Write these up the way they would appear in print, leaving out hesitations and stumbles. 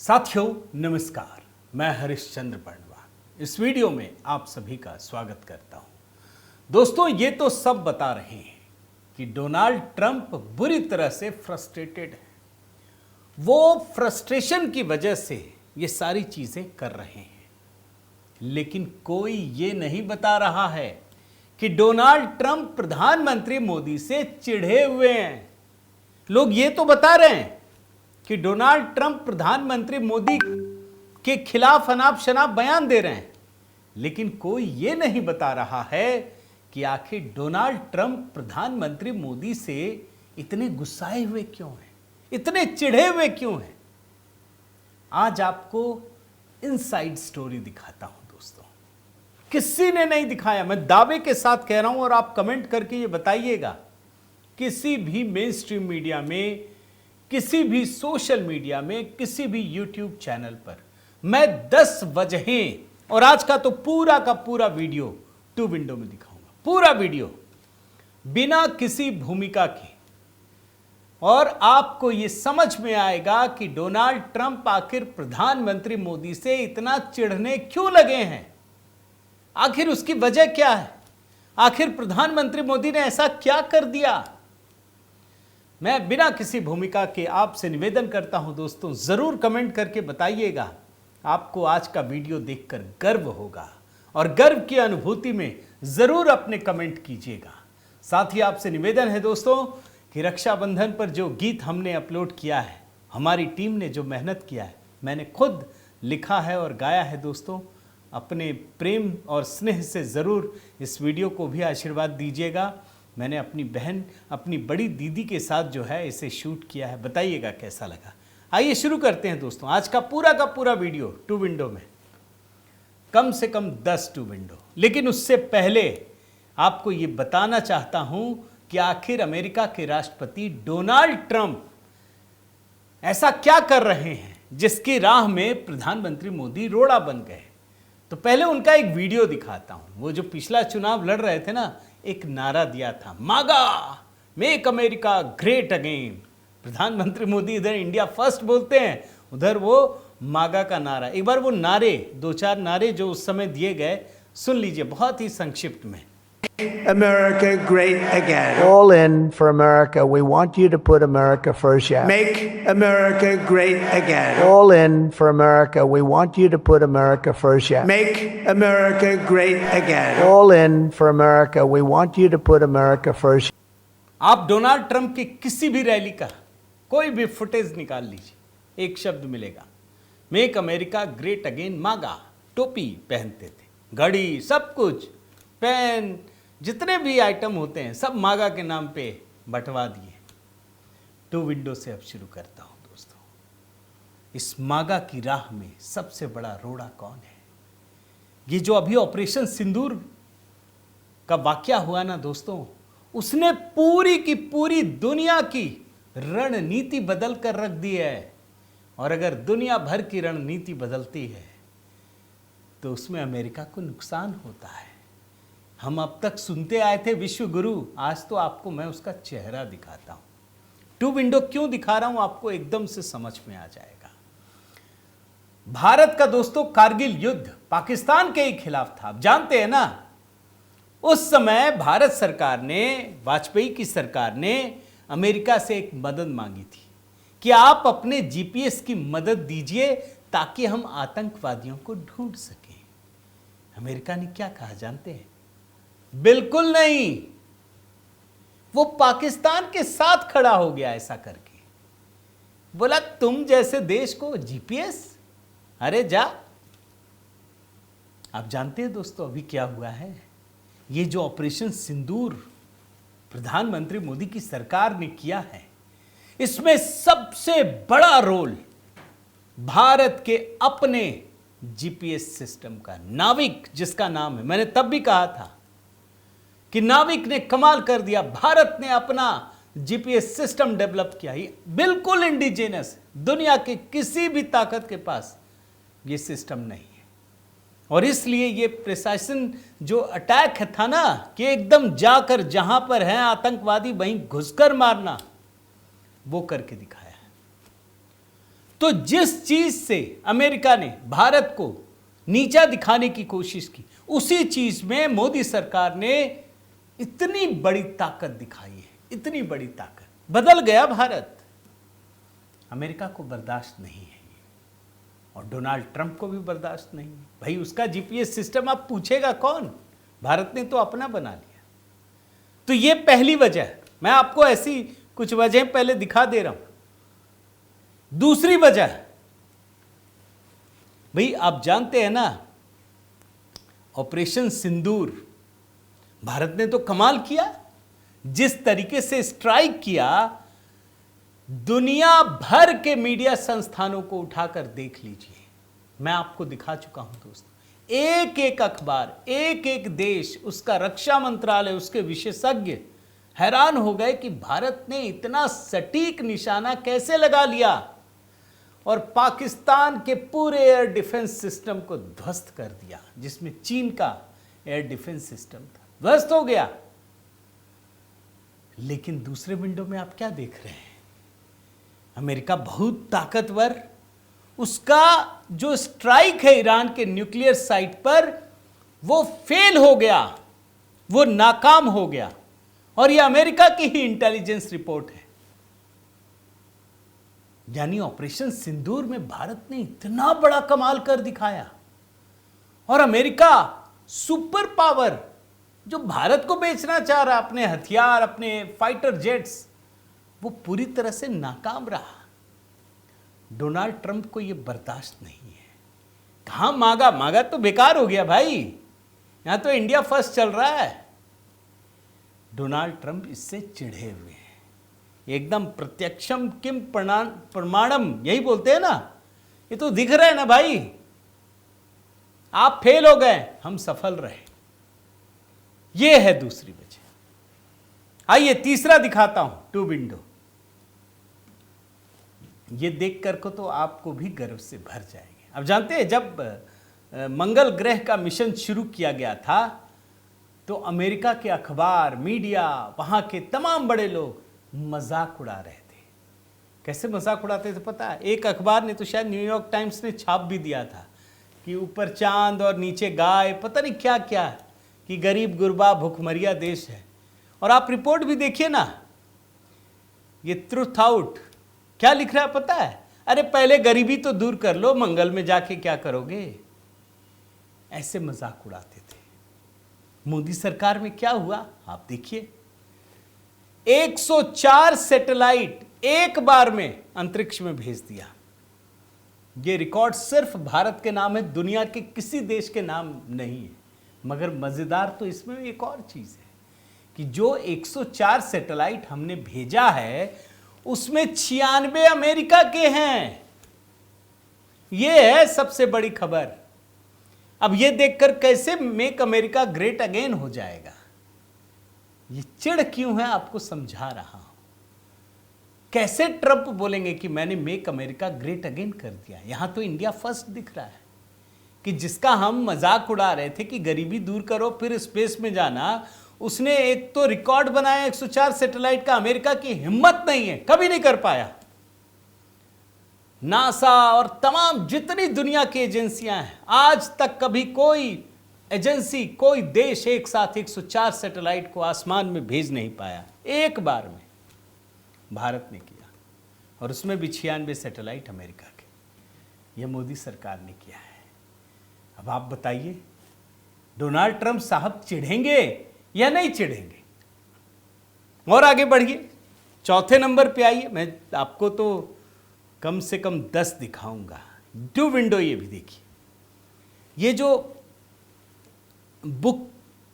साथियों नमस्कार, मैं हरिश्चंद्र बर्णवाल इस वीडियो में आप सभी का स्वागत करता हूं। दोस्तों, ये तो सब बता रहे हैं कि डोनाल्ड ट्रंप बुरी तरह से फ्रस्ट्रेटेड है। वो फ्रस्ट्रेशन की वजह से ये सारी चीजें कर रहे हैं, लेकिन कोई ये नहीं बता रहा है कि डोनाल्ड ट्रंप प्रधानमंत्री मोदी से चिढ़े हुए हैं। लोग ये तो बता रहे हैं कि डोनाल्ड ट्रंप प्रधानमंत्री मोदी के खिलाफ अनाप शनाप बयान दे रहे हैं, लेकिन कोई ये नहीं बता रहा है कि आखिर डोनाल्ड ट्रंप प्रधानमंत्री मोदी से इतने गुस्साए हुए क्यों हैं, इतने चिढ़े हुए क्यों हैं। आज आपको इनसाइड स्टोरी दिखाता हूं दोस्तों। किसी ने नहीं दिखाया, मैं दावे के साथ कह रहा हूं और आप कमेंट करके ये बताइएगा। किसी भी मेन स्ट्रीम मीडिया में, किसी भी सोशल मीडिया में, किसी भी यूट्यूब चैनल पर मैं 10 वजहें और आज का तो पूरा का पूरा वीडियो टू विंडो में दिखाऊंगा। पूरा वीडियो बिना किसी भूमिका के, और आपको यह समझ में आएगा कि डोनाल्ड ट्रंप आखिर प्रधानमंत्री मोदी से इतना चिढ़ने क्यों लगे हैं। आखिर उसकी वजह क्या है, आखिर प्रधानमंत्री मोदी ने ऐसा क्या कर दिया। मैं बिना किसी भूमिका के आपसे निवेदन करता हूं दोस्तों, जरूर कमेंट करके बताइएगा। आपको आज का वीडियो देखकर गर्व होगा और गर्व की अनुभूति में जरूर अपने कमेंट कीजिएगा। साथ ही आपसे निवेदन है दोस्तों कि रक्षाबंधन पर जो गीत हमने अपलोड किया है, हमारी टीम ने जो मेहनत किया है, मैंने खुद लिखा है और गाया है दोस्तों। अपने प्रेम और स्नेह से ज़रूर इस वीडियो को भी आशीर्वाद दीजिएगा। मैंने अपनी बहन, अपनी बड़ी दीदी के साथ जो है इसे शूट किया है, बताइएगा कैसा लगा। आइए शुरू करते हैं दोस्तों आज का पूरा वीडियो टू विंडो में, कम से कम 10 टू विंडो। लेकिन उससे पहले आपको ये बताना चाहता हूं कि आखिर अमेरिका के राष्ट्रपति डोनाल्ड ट्रंप ऐसा क्या कर रहे हैं जिसकी राह में प्रधानमंत्री मोदी रोड़ा बन गए। तो पहले उनका एक वीडियो दिखाता हूं। वो जो पिछला चुनाव लड़ रहे थे ना, एक नारा दिया था, मागा, मेक अमेरिका ग्रेट अगेन। प्रधानमंत्री मोदी इधर इंडिया फर्स्ट बोलते हैं, उधर वो मागा का नारा। एक बार वो नारे, 2-4 नारे जो उस समय दिए गए, सुन लीजिए बहुत ही संक्षिप्त में। America great again. All in for America. We want you to put America first, yeah. Make America great again. All in for America. We want you to put America first, yeah. Make America great again. All in for America. We want you to put America first. आप Donald Trump की किसी भी rally का कोई भी footage निकाल लीजिए, एक शब्द मिलेगा, मेक अमेरिका ग्रेट अगेन। मागा, टोपी पहनते थे, घड़ी, सब कुछ, पेन, जितने भी आइटम होते हैं सब मागा के नाम पे बंटवा दिए। टू विंडो से अब शुरू करता हूं दोस्तों। इस मागा की राह में सबसे बड़ा रोड़ा कौन है। ये जो अभी ऑपरेशन सिंदूर का वाकया हुआ ना दोस्तों, उसने पूरी की पूरी दुनिया की रणनीति बदल कर रख दी है। और अगर दुनिया भर की रणनीति बदलती है तो उसमें अमेरिका को नुकसान होता है। हम अब तक सुनते आए थे विश्व गुरु, आज तो आपको मैं उसका चेहरा दिखाता हूं। टू विंडो क्यों दिखा रहा हूं आपको एकदम से समझ में आ जाएगा। भारत का दोस्तों कारगिल युद्ध पाकिस्तान के ही खिलाफ था, आप जानते हैं ना। उस समय भारत सरकार ने, वाजपेयी की सरकार ने अमेरिका से एक मदद मांगी थी कि आप अपने जीपीएस की मदद दीजिए ताकि हम आतंकवादियों को ढूंढ सकें। अमेरिका ने क्या कहा जानते हैं? बिल्कुल नहीं। वो पाकिस्तान के साथ खड़ा हो गया ऐसा करके, बोला तुम जैसे देश को जीपीएस, अरे जा। आप जानते हैं दोस्तों अभी क्या हुआ है। ये जो ऑपरेशन सिंदूर प्रधानमंत्री मोदी की सरकार ने किया है, इसमें सबसे बड़ा रोल भारत के अपने जीपीएस सिस्टम का, नाविक जिसका नाम है। मैंने तब भी कहा था कि नाविक ने कमाल कर दिया। भारत ने अपना जीपीएस सिस्टम डेवलप किया, ये बिल्कुल इंडिजिनस, दुनिया के किसी भी ताकत के पास ये सिस्टम नहीं है। और इसलिए ये प्रिसाइशन जो अटैक था ना, कि एकदम जाकर जहां पर हैं आतंकवादी वहीं घुसकर मारना, वो करके दिखाया है। तो जिस चीज से अमेरिका ने भारत को नीचा दिखाने की कोशिश की, उसी चीज में मोदी सरकार ने इतनी बड़ी ताकत दिखाई है, इतनी बड़ी ताकत। बदल गया भारत। अमेरिका को बर्दाश्त नहीं है और डोनाल्ड ट्रंप को भी बर्दाश्त नहीं है। भाई उसका जीपीएस सिस्टम आप पूछेगा कौन? भारत ने तो अपना बना लिया। तो ये पहली वजह, मैं आपको ऐसी कुछ वजह पहले दिखा दे रहा हूं। दूसरी वजह, भाई आप जानते हैं ना, ऑपरेशन सिंदूर भारत ने तो कमाल किया। जिस तरीके से स्ट्राइक किया, दुनिया भर के मीडिया संस्थानों को उठाकर देख लीजिए। मैं आपको दिखा चुका हूं दोस्तों, एक एक अखबार, एक एक देश, उसका रक्षा मंत्रालय, उसके विशेषज्ञ हैरान हो गए कि भारत ने इतना सटीक निशाना कैसे लगा लिया और पाकिस्तान के पूरे एयर डिफेंस सिस्टम को ध्वस्त कर दिया, जिसमें चीन का एयर डिफेंस सिस्टम था, ध्वस्त हो गया। लेकिन दूसरे विंडो में आप क्या देख रहे हैं? अमेरिका बहुत ताकतवर, उसका जो स्ट्राइक है ईरान के न्यूक्लियर साइट पर, वो फेल हो गया, वो नाकाम हो गया। और यह अमेरिका की ही इंटेलिजेंस रिपोर्ट है। यानी ऑपरेशन सिंदूर में भारत ने इतना बड़ा कमाल कर दिखाया और अमेरिका सुपर पावर जो भारत को बेचना चाह रहा अपने हथियार, अपने फाइटर जेट्स, वो पूरी तरह से नाकाम रहा। डोनाल्ड ट्रंप को यह बर्दाश्त नहीं है। कहां मांगा मांगा तो बेकार हो गया भाई, यहां तो इंडिया फर्स्ट चल रहा है। डोनाल्ड ट्रंप इससे चिढ़े हुए हैं, एकदम प्रत्यक्षम किम प्रमाणम, यही बोलते हैं ना, ये तो दिख रहा है ना भाई। आप फेल हो गए, हम सफल रहे। ये है दूसरी वजह। आइए तीसरा दिखाता हूं, टू विंडो। ये देख कर को तो आपको भी गर्व से भर जाएंगे। अब जानते हैं जब मंगल ग्रह का मिशन शुरू किया गया था तो अमेरिका के अखबार, मीडिया, वहां के तमाम बड़े लोग मजाक उड़ा रहे थे। कैसे मजाक उड़ाते थे पता है? एक अखबार ने तो शायद न्यूयॉर्क टाइम्स ने छाप भी दिया था कि ऊपर चांद और नीचे गाय, पता नहीं क्या क्या, कि गरीब गुरबा भुखमरिया देश है। और आप रिपोर्ट भी देखिए ना, ये ट्रुथ आउट क्या लिख रहा है पता है? अरे पहले गरीबी तो दूर कर लो, मंगल में जाके क्या करोगे? ऐसे मजाक उड़ाते थे। मोदी सरकार में क्या हुआ आप देखिए, 104 सैटेलाइट एक बार में अंतरिक्ष में भेज दिया। यह रिकॉर्ड सिर्फ भारत के नाम है, दुनिया के किसी देश के नाम नहीं है। मगर मजेदार तो इसमें एक और चीज है कि जो 104 सैटेलाइट हमने भेजा है, उसमें 96 अमेरिका के हैं। यह है सबसे बड़ी खबर। अब यह देखकर कैसे मेक अमेरिका ग्रेट अगेन हो जाएगा, ये चिढ़ क्यों है आपको समझा रहा हूं। कैसे ट्रंप बोलेंगे कि मैंने मेक अमेरिका ग्रेट अगेन कर दिया? यहां तो इंडिया फर्स्ट दिख रहा है कि जिसका हम मजाक उड़ा रहे थे कि गरीबी दूर करो फिर स्पेस में जाना, उसने एक तो रिकॉर्ड बनाया 104 सैटेलाइट का। अमेरिका की हिम्मत नहीं है, कभी नहीं कर पाया। नासा और तमाम जितनी दुनिया की एजेंसियां हैं, आज तक कभी कोई एजेंसी, कोई देश एक साथ 104 सैटेलाइट को आसमान में भेज नहीं पाया। एक बार में भारत ने किया, और उसमें भी 96 सैटेलाइट अमेरिका के। यह मोदी सरकार ने किया है। अब आप बताइए, डोनाल्ड ट्रंप साहब चिढ़ेंगे या नहीं चिढ़ेंगे? और आगे बढ़िए, चौथे नंबर पे आइए। मैं आपको तो कम से कम 10 दिखाऊंगा। टू विंडो ये भी देखिए। ये जो बुक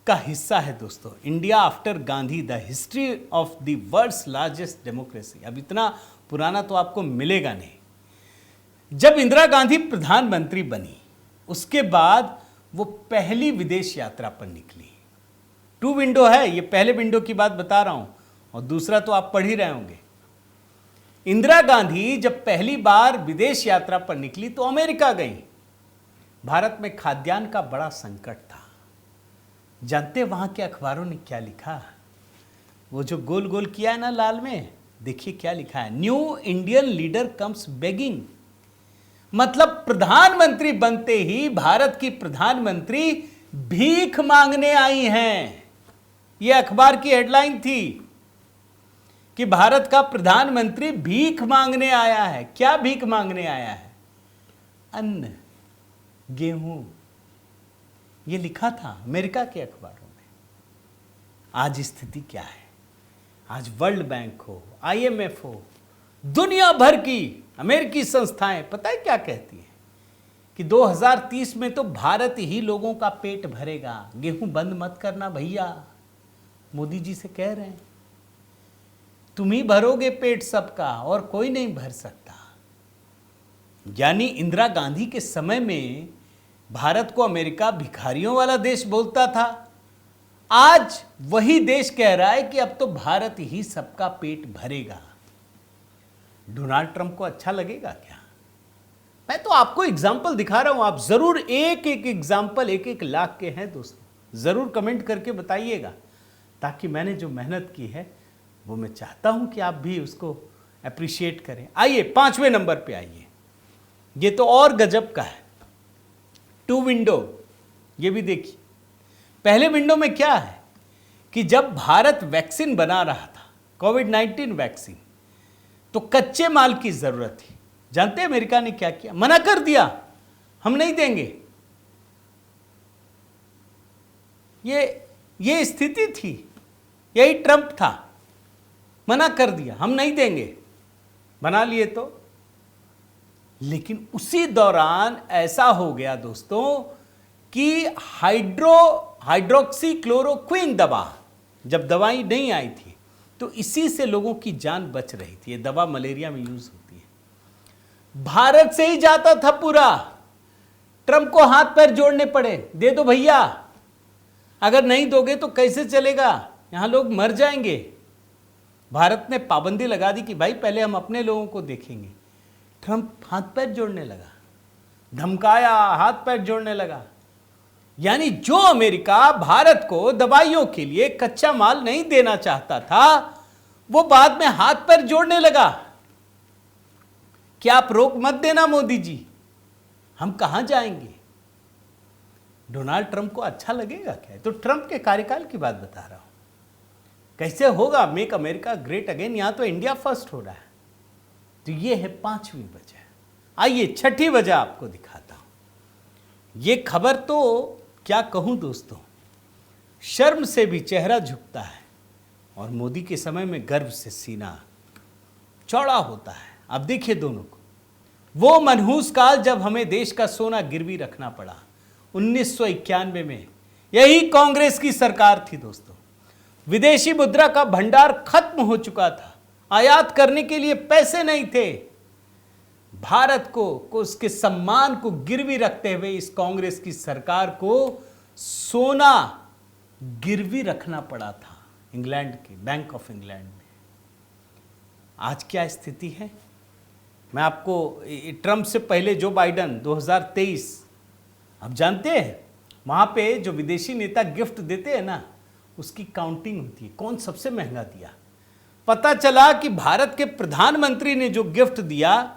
का हिस्सा है दोस्तों, India after Gandhi, the history of the world's largest democracy. अब इतना पुराना तो आपको मिलेगा नहीं। जब इंदिरा गांधी प्रधानमंत्री बनी, उसके बाद वो पहली विदेश यात्रा पर निकली। टू विंडो है, ये पहले विंडो की बात बता रहा हूं, और दूसरा तो आप पढ़ ही रहे होंगे। इंदिरा गांधी जब पहली बार विदेश यात्रा पर निकली तो अमेरिका गई। भारत में खाद्यान्न का बड़ा संकट था। जानते वहां के अखबारों ने क्या लिखा? वो जो गोल गोल किया है ना लाल में, देखिए क्या लिखा है। New Indian leader comes begging. मतलब प्रधानमंत्री बनते ही भारत की प्रधानमंत्री भीख मांगने आई हैं। यह अखबार की हेडलाइन थी कि भारत का प्रधानमंत्री भीख मांगने आया है। क्या भीख मांगने आया है? अन्न, गेहूं। यह लिखा था अमेरिका के अखबारों में। आज स्थिति क्या है? आज वर्ल्ड बैंक हो, IMF हो, दुनिया भर की अमेरिकी संस्थाएं पता है क्या कहती हैं कि 2030 में तो भारत ही लोगों का पेट भरेगा। गेहूं बंद मत करना भैया, मोदी जी से कह रहे हैं। तुम ही भरोगे पेट सबका और कोई नहीं भर सकता। यानी इंदिरा गांधी के समय में भारत को अमेरिका भिखारियों वाला देश बोलता था। आज वही देश कह रहा है कि अब तो भारत ही सबका पेट भरेगा। डोनाल्ड ट्रंप को अच्छा लगेगा क्या? मैं तो आपको एग्जाम्पल दिखा रहा हूं, आप जरूर एक एक एग्जाम्पल 1-1 लाख के हैं दोस्तों। जरूर कमेंट करके बताइएगा, ताकि मैंने जो मेहनत की है वो मैं चाहता हूं कि आप भी उसको अप्रिशिएट करें। आइए 5वें नंबर पे आइए। ये तो और गजब का है। 2 विंडो, ये भी देखिए। पहले विंडो में क्या है कि जब भारत वैक्सीन बना रहा था, कोविड-19 वैक्सीन, तो कच्चे माल की जरूरत थी। जानते हैं अमेरिका ने क्या किया? मना कर दिया, हम नहीं देंगे। ये स्थिति थी, यही ट्रंप था। मना कर दिया, हम नहीं देंगे। बना लिए तो। लेकिन उसी दौरान ऐसा हो गया दोस्तों कि हाइड्रोक्सीक्लोरोक्विन दवा, जब दवाई नहीं आई थी, तो इसी से लोगों की जान बच रही थी। ये दवा मलेरिया में यूज होती है। भारत से ही जाता था पूरा। ट्रंप को हाथ पैर जोड़ने पड़े, दे दो भैया, अगर नहीं दोगे तो कैसे चलेगा, यहां लोग मर जाएंगे। भारत ने पाबंदी लगा दी कि भाई पहले हम अपने लोगों को देखेंगे। ट्रंप हाथ पैर जोड़ने लगा, धमकाया, हाथ पैर जोड़ने लगा। यानी जो अमेरिका भारत को दवाइयों के लिए कच्चा माल नहीं देना चाहता था, वो बाद में हाथ पैर जोड़ने लगा कि आप रोक मत देना मोदी जी, हम कहां जाएंगे। डोनाल्ड ट्रंप को अच्छा लगेगा क्या? तो ट्रंप के कार्यकाल की बात बता रहा हूं। कैसे होगा मेक अमेरिका ग्रेट अगेन? यहां तो इंडिया फर्स्ट हो रहा है। तो ये है 5वीं वजह। आइए 6ठी वजह आपको दिखाता हूं। ये खबर तो क्या कहूं दोस्तों, शर्म से भी चेहरा झुकता है और मोदी के समय में गर्व से सीना चौड़ा होता है। अब देखिए दोनों को। वो मनहूस काल जब हमें देश का सोना गिरवी रखना पड़ा 1991 में, यही कांग्रेस की सरकार थी दोस्तों। विदेशी मुद्रा का भंडार खत्म हो चुका था, आयात करने के लिए पैसे नहीं थे। भारत को उसके सम्मान को गिरवी रखते हुए इस कांग्रेस की सरकार को सोना गिरवी रखना पड़ा था इंग्लैंड के बैंक ऑफ इंग्लैंड में। आज क्या स्थिति है? मैं आपको ट्रंप से पहले जो बाइडन 2023, आप जानते हैं वहां पे जो विदेशी नेता गिफ्ट देते हैं ना, उसकी काउंटिंग होती है, कौन सबसे महंगा दिया। पता चला कि भारत के प्रधानमंत्री ने जो गिफ्ट दिया,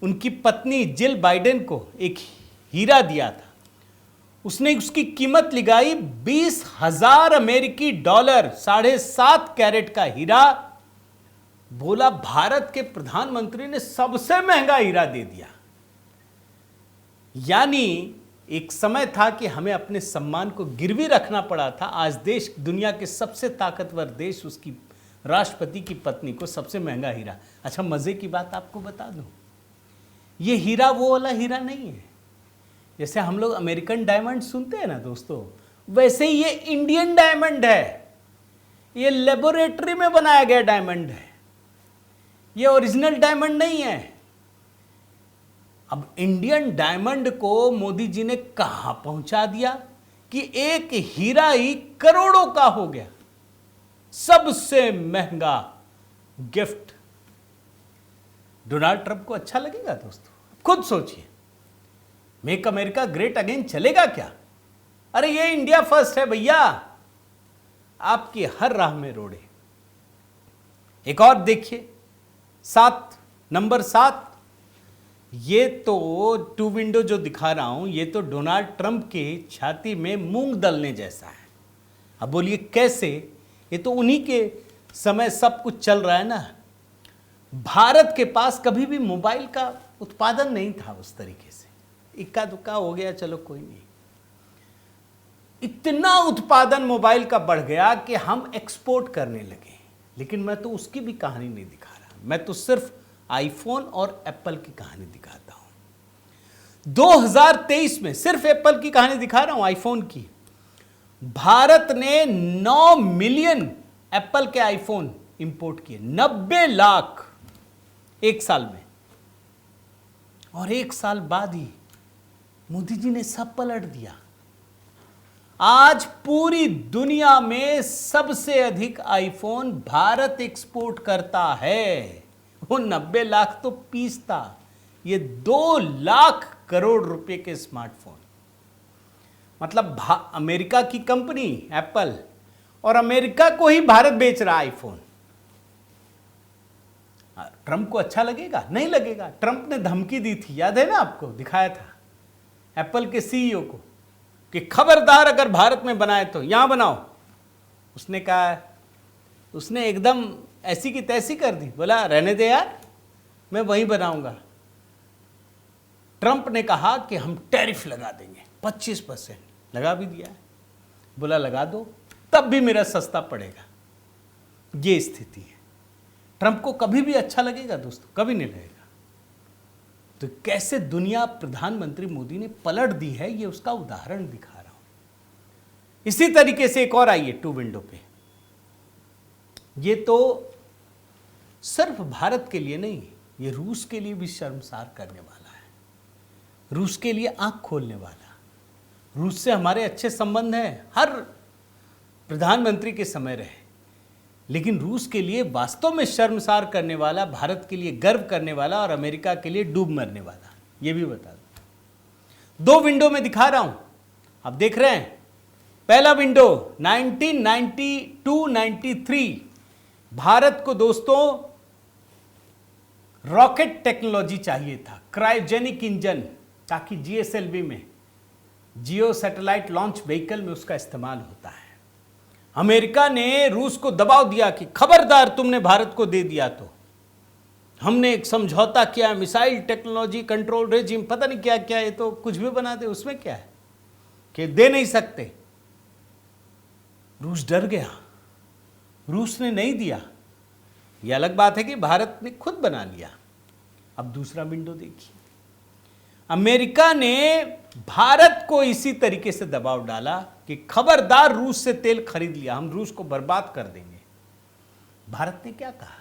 उनकी पत्नी जिल बाइडेन को एक हीरा दिया था। उसने उसकी कीमत लगाई 20,000 अमेरिकी डॉलर, 7.5 कैरेट का हीरा। बोला भारत के प्रधानमंत्री ने सबसे महंगा हीरा दे दिया। यानी एक समय था कि हमें अपने सम्मान को गिरवी रखना पड़ा था। आज देश, दुनिया के सबसे ताकतवर देश, उसकी राष्ट्रपति की पत्नी को सबसे महंगा हीरा। अच्छा, मजे की बात आपको बता दूं, ये हीरा वो वाला हीरा नहीं है जैसे हम लोग अमेरिकन डायमंड सुनते हैं ना दोस्तों, वैसे ही ये इंडियन डायमंड है। ये लेबोरेटरी में बनाया गया डायमंड है, ये ओरिजिनल डायमंड नहीं है। अब इंडियन डायमंड को मोदी जी ने कहां पहुंचा दिया कि एक हीरा ही करोड़ों का हो गया। सबसे महंगा गिफ्ट। डोनाल्ड ट्रंप को अच्छा लगेगा दोस्तों? खुद सोचिए, मेक अमेरिका ग्रेट अगेन चलेगा क्या? अरे ये इंडिया फर्स्ट है भैया। आपकी हर राह में रोड़े। एक और देखिए, नंबर 7, ये तो टू विंडो जो दिखा रहा हूं, ये तो डोनाल्ड ट्रंप के छाती में मूंग दलने जैसा है। अब बोलिए कैसे? ये तो उन्हीं के समय सब कुछ चल रहा है ना। भारत के पास कभी भी मोबाइल का उत्पादन नहीं था उस तरीके से, इक्का दुक्का हो गया, चलो कोई नहीं। इतना उत्पादन मोबाइल का बढ़ गया कि हम एक्सपोर्ट करने लगे। लेकिन मैं तो उसकी भी कहानी नहीं दिखा रहा, मैं तो सिर्फ आईफोन और एप्पल की कहानी दिखाता हूं। 2023 में सिर्फ एप्पल की कहानी दिखा रहा हूं, आईफोन की। भारत ने 9 मिलियन एप्पल के आईफोन इंपोर्ट किए, 90 लाख एक साल में। और एक साल बाद ही मोदी जी ने सब पलट दिया। आज पूरी दुनिया में सबसे अधिक आईफोन भारत एक्सपोर्ट करता है। वो 90 लाख तो पीस था, ये 2 लाख करोड़ रुपए के स्मार्टफोन। मतलब अमेरिका की कंपनी एप्पल, और अमेरिका को ही भारत बेच रहा आईफोन। ट्रंप को अच्छा लगेगा? नहीं लगेगा। ट्रंप ने धमकी दी थी, याद है ना आपको, दिखाया था एप्पल के सीईओ को कि खबरदार अगर भारत में बनाए तो यहां बनाओ। उसने कहा, उसने एकदम ऐसी की तैसी कर दी, बोला रहने दे यार, मैं वहीं बनाऊंगा। ट्रंप ने कहा कि हम टैरिफ लगा देंगे 25%, लगा भी दिया है। बोला लगा दो, तब भी मेरा सस्ता पड़ेगा। ये स्थिति है। ट्रंप को कभी भी अच्छा लगेगा दोस्तों? कभी नहीं लगेगा। तो कैसे दुनिया प्रधानमंत्री मोदी ने पलट दी है, ये उसका उदाहरण दिखा रहा हूं। इसी तरीके से एक और आई है टू विंडो पे। ये तो सिर्फ भारत के लिए नहीं, ये रूस के लिए भी शर्मसार करने वाला है, रूस के लिए आंख खोलने वाला। रूस से हमारे अच्छे संबंध हैं, हर प्रधानमंत्री के समय रहे, लेकिन रूस के लिए वास्तव में शर्मसार करने वाला, भारत के लिए गर्व करने वाला और अमेरिका के लिए डूब मरने वाला, ये भी बता दो। 2 विंडो में दिखा रहा हूं, आप देख रहे हैं। पहला विंडो 1992-93, भारत को दोस्तों रॉकेट टेक्नोलॉजी चाहिए था, क्रायोजेनिक इंजन, ताकि जीएसएलवी में, जियो सैटेलाइट लॉन्च व्हीकल में उसका इस्तेमाल होता है। अमेरिका ने रूस को दबाव दिया कि खबरदार तुमने भारत को दे दिया तो हमने एक समझौता किया, मिसाइल टेक्नोलॉजी कंट्रोल रेजिम, पता नहीं क्या क्या, ये तो कुछ भी बना दे, उसमें क्या है कि दे नहीं सकते। रूस डर गया, रूस ने नहीं दिया। यह अलग बात है कि भारत ने खुद बना लिया। अब दूसरा विंडो देखिए, अमेरिका ने भारत को इसी तरीके से दबाव डाला कि खबरदार रूस से तेल खरीद लिया, हम रूस को बर्बाद कर देंगे। भारत ने क्या कहा?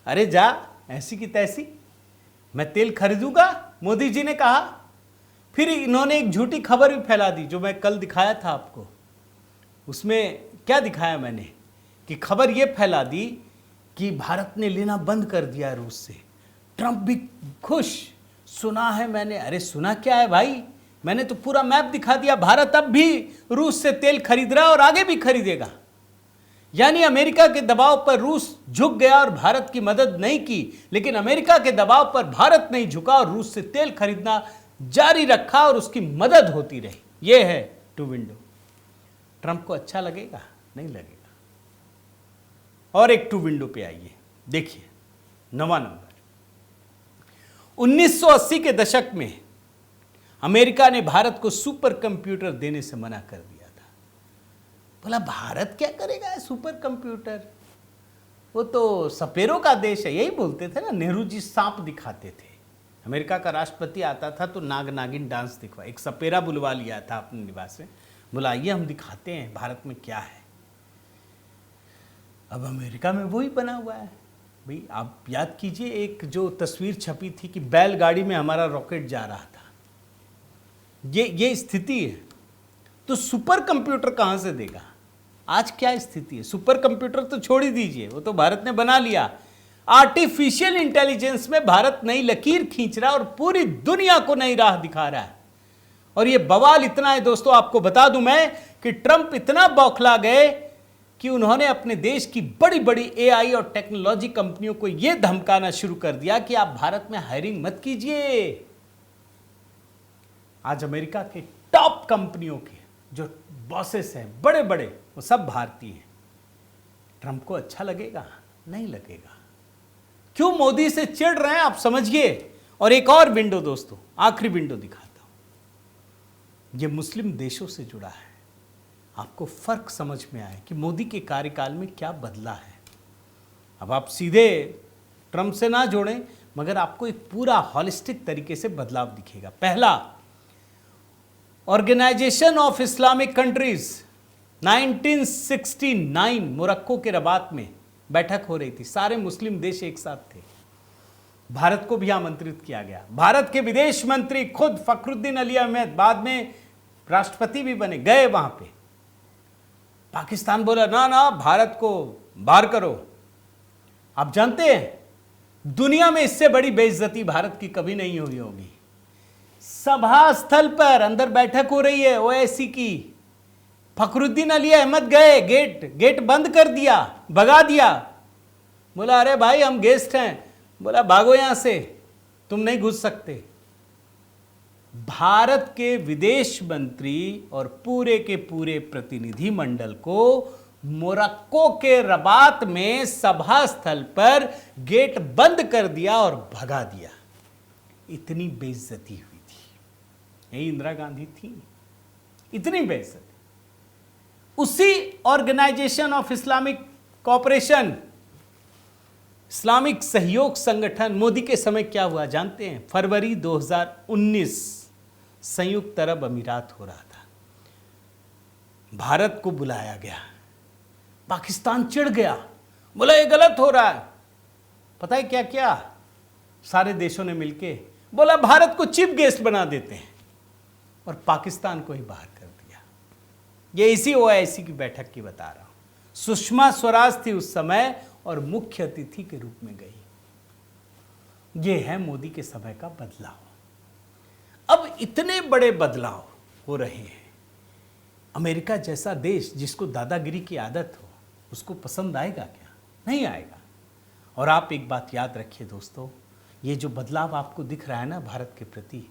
अरे जा, ऐसी की तैसी, मैं तेल खरीदूंगा, मोदी जी ने कहा। फिर इन्होंने एक झूठी खबर भी फैला दी, जो मैं कल दिखाया था आपको। उसमें क्या दिखाया मैंने कि खबर यह फैला दी कि भारत ने लेना बंद कर दिया रूस से। ट्रंप भी खुश, सुना है मैंने। अरे सुना क्या है भाई, मैंने तो पूरा मैप दिखा दिया। भारत अब भी रूस से तेल खरीद रहा है और आगे भी खरीदेगा। यानी अमेरिका के दबाव पर रूस झुक गया और भारत की मदद नहीं की, लेकिन अमेरिका के दबाव पर भारत नहीं झुका और रूस से तेल खरीदना जारी रखा और उसकी मदद होती रही। यह है टू विंडो। ट्रंप को अच्छा लगेगा? नहीं लगेगा। और एक टू विंडो पे आइए, देखिए 9वां नंबर। 1980 के दशक में अमेरिका ने भारत को सुपर कंप्यूटर देने से मना कर दिया था। बोला भारत क्या करेगा सुपर कंप्यूटर, वो तो सपेरों का देश है, यही बोलते थे ना। नेहरू जी सांप दिखाते थे, अमेरिका का राष्ट्रपति आता था तो नाग नागिन डांस दिखवा, एक सपेरा बुलवा लिया था अपने निवास में, बोला आइए हम दिखाते हैं भारत में क्या है। अब अमेरिका में वही बना हुआ है भाई। आप याद कीजिए, एक जो तस्वीर छपी थी कि बैलगाड़ी में हमारा रॉकेट जा रहा था, ये स्थिति है। तो सुपर कंप्यूटर कहां से देगा? आज क्या स्थिति है? सुपर कंप्यूटर तो छोड़ ही दीजिए, वो तो भारत ने बना लिया। आर्टिफिशियल इंटेलिजेंस में भारत नई लकीर खींच रहा है और पूरी दुनिया को नई राह दिखा रहा है। और ये बवाल इतना है दोस्तों, आपको बता दूं मैं कि ट्रंप इतना बौखला गए कि उन्होंने अपने देश की बड़ी बड़ी एआई और टेक्नोलॉजी कंपनियों को यह धमकाना शुरू कर दिया कि आप भारत में हायरिंग मत कीजिए, आज अमेरिका के टॉप कंपनियों के जो बॉसेस हैं बड़े बड़े, वो सब भारतीय हैं। ट्रंप को अच्छा लगेगा? नहीं लगेगा। क्यों मोदी से चिढ़ रहे हैं आप समझिए। और एक और विंडो दोस्तों, आखिरी विंडो दिखाता हूं, ये मुस्लिम देशों से जुड़ा है। आपको फर्क समझ में आए कि मोदी के कार्यकाल में क्या बदला है। अब आप सीधे ट्रंप से ना जोड़ें, मगर आपको एक पूरा हॉलिस्टिक तरीके से बदलाव दिखेगा। पहला, organisation of Islamic countries 1969 Morocco के रबात में बैठक हो रही थी। सारे मुस्लिम देश एक साथ थे। भारत को भी आमंत्रित किया गया। भारत के विदेश मंत्री खुद फखरुद्दीन अली अहमद, बाद में राष्ट्रपति भी बने, गए वहां पे। पाकिस्तान बोला ना ना, भारत को बाहर करो। आप जानते हैं दुनिया में इससे बड़ी बेइज्जती भारत की कभी नहीं हुई होगी। सभा स्थल पर अंदर बैठक हो रही है ओआईसी की, फखरुद्दीन अली अहमद गए, गेट बंद कर दिया, भगा दिया। बोला अरे भाई हम गेस्ट हैं। बोला भागो यहां से, तुम नहीं घुस सकते। भारत के विदेश मंत्री और पूरे के पूरे प्रतिनिधि मंडल को मोरक्को के रबात में सभा स्थल पर गेट बंद कर दिया और भगा दिया। इतनी बेइज्जती हुई थी। यही इंदिरा गांधी थी, इतनी बेइज्जती। उसी ऑर्गेनाइजेशन ऑफ इस्लामिक कोऑपरेशन, इस्लामिक सहयोग संगठन, मोदी के समय क्या हुआ जानते हैं? फरवरी 2019 संयुक्त अरब अमीरात हो रहा था। भारत को बुलाया गया। पाकिस्तान चिढ़ गया, बोला ये गलत हो रहा है। पता है क्या क्या? सारे देशों ने मिलके बोला भारत को चीफ गेस्ट बना देते हैं, और पाकिस्तान को ही बाहर कर दिया। ये इसी ओआईसी की बैठक की बता रहा हूं। सुषमा स्वराज थी उस समय और मुख्य अतिथि के रूप में गई। ये है मोदी के समय का बदलाव। अब इतने बड़े बदलाव हो रहे हैं। अमेरिका जैसा देश जिसको दादागिरी की आदत हो, उसको पसंद आएगा क्या? नहीं आएगा। और आप एक बात याद रखिए दोस्तों, ये जो बदलाव आपको दिख रहा है ना भारत के प्रति,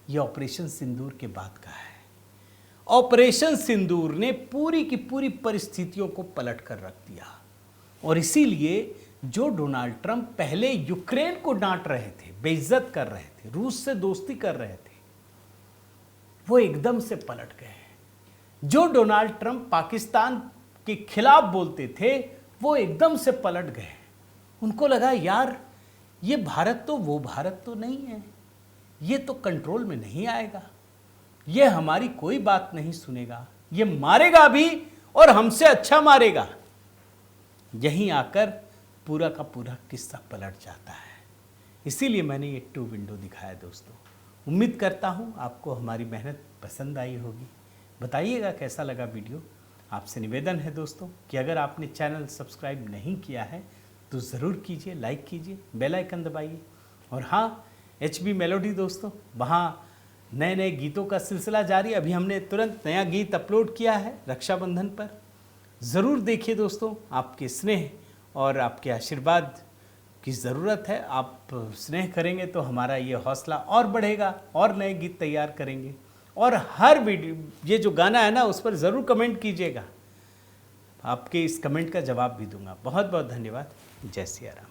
ये ऑपरेशन सिंदूर के बाद का है। ऑपरेशन सिंदूर ने पूरी की पूरी परिस्थितियों को पलट कर रख दिया। और इसीलिए जो डोनाल्ड ट्रंप पहले यूक्रेन को डांट रहे थे, बेइज्जत कर रहे थे, रूस से दोस्ती कर रहे थे, वो एकदम से पलट गए। जो डोनाल्ड ट्रंप पाकिस्तान के खिलाफ बोलते थे, वो एकदम से पलट गए। उनको लगा यार ये भारत तो वो भारत तो नहीं है, ये तो कंट्रोल में नहीं आएगा, ये हमारी कोई बात नहीं सुनेगा, ये मारेगा भी और हमसे अच्छा मारेगा। यहीं आकर पूरा का पूरा किस्सा पलट जाता है। इसीलिए मैंने ये 2 विंडो दिखाया दोस्तों। उम्मीद करता हूँ आपको हमारी मेहनत पसंद आई होगी। बताइएगा कैसा लगा वीडियो। आपसे निवेदन है दोस्तों कि अगर आपने चैनल सब्सक्राइब नहीं किया है तो ज़रूर कीजिए, लाइक कीजिए, बेल आइकन दबाइए। और हाँ, HB मेलोडी दोस्तों, वहाँ नए नए गीतों का सिलसिला जारी। अभी हमने तुरंत नया गीत अपलोड किया है रक्षाबंधन पर। ज़रूर देखिए दोस्तों, आपके स्नेह और आपके आशीर्वाद की ज़रूरत है। आप स्नेह करेंगे तो हमारा ये हौसला और बढ़ेगा, और नए गीत तैयार करेंगे। और हर वीडियो, ये जो गाना है ना, उस पर ज़रूर कमेंट कीजिएगा। आपके इस कमेंट का जवाब भी दूंगा। बहुत बहुत धन्यवाद। जय सिया राम।